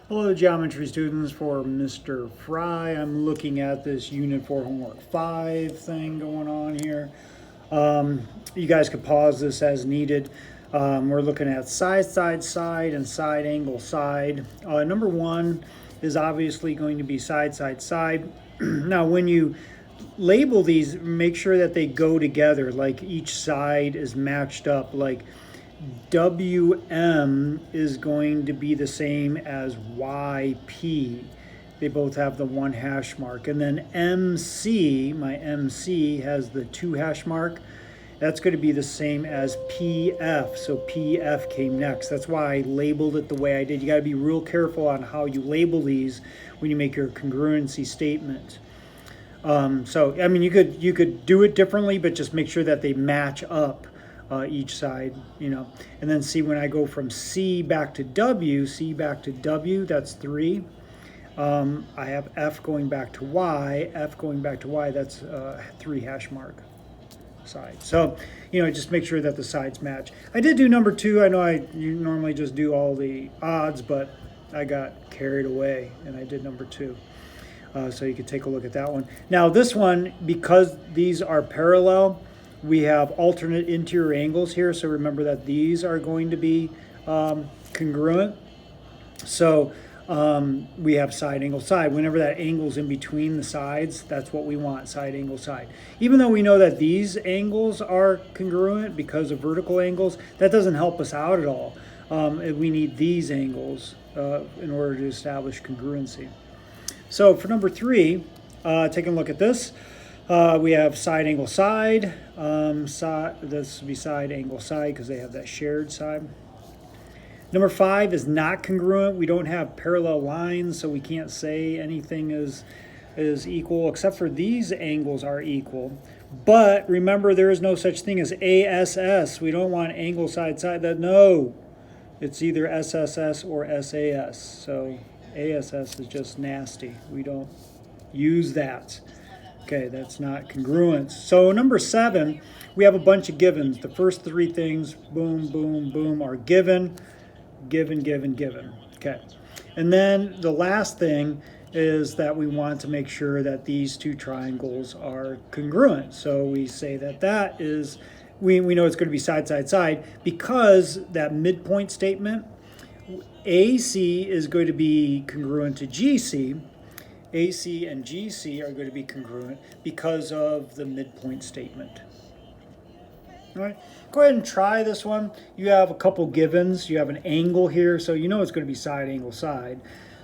Hello, geometry students. For Mr. Fry, I'm looking at this Unit 4 Homework 5 thing going on here. You guys could pause this as needed. We're looking at side, side, side, and side angle, side. Number one is obviously going to be side, side, side. Now, when you label these, make sure that they go together, like each side is matched up, like WM is going to be the same as YP. They both have the 1 hash mark. And then MC, my MC has the 2 hash mark. That's going to be the same as PF. So PF came next. That's why I labeled it the way I did. You got to be real careful on how you label these when you make your congruency statement. So I mean, you could do it differently, but just make sure that they match up. Each side, and then see when I go from C back to W, that's 3. I have F going back to Y, that's 3 hash mark side. So, just make sure that the sides match. I did do number 2. I know you normally just do all the odds, but I got carried away and I did number 2. So you could take a look at that one. Now this one, because these are parallel, we have alternate interior angles here, so remember that these are going to be congruent. So we have side angle side. Whenever that angle's in between the sides, that's what we want, side angle side. Even though we know that these angles are congruent because of vertical angles, that doesn't help us out at all. We need these angles in order to establish congruency. So for number 3, taking a look at this, we have side angle side. This would be side angle side because they have that shared side. Number 5 is not congruent. We don't have parallel lines, so we can't say anything is equal, except for these angles are equal. But remember, there is no such thing as ASS. We don't want angle side side. No, it's either SSS or SAS. So ASS is just nasty. We don't use that. Okay, that's not congruence. So number 7, we have a bunch of givens. The first 3 things, boom, boom, boom, are given, given, given, given. Okay, and then the last thing is that we want to make sure that these 2 triangles are congruent. So we say that is, we know it's going to be side, side, side, because that midpoint statement, AC is going to be congruent to GC. AC and GC are going to be congruent because of the midpoint statement. All right, go ahead and try this one. You have a couple givens. You have an angle here, so you know it's going to be side angle side.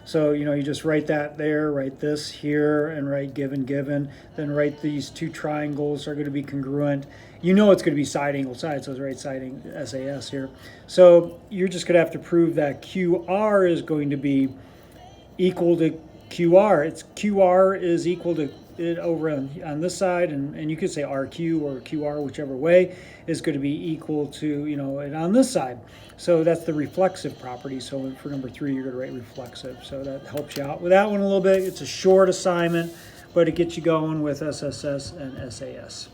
So you just write that there, write this here, and write given, given. Then write these 2 triangles are going to be congruent. You know it's going to be side angle side, so write side angle SAS here. So you're just going to have to prove that QR is going to be equal to QR. It's QR is equal to it over on this side, and you could say RQ or QR, whichever way, is going to be equal to it on this side. So that's the reflexive property. So for number 3, you're going to write reflexive. So that helps you out with that one a little bit. It's a short assignment, but it gets you going with SSS and SAS.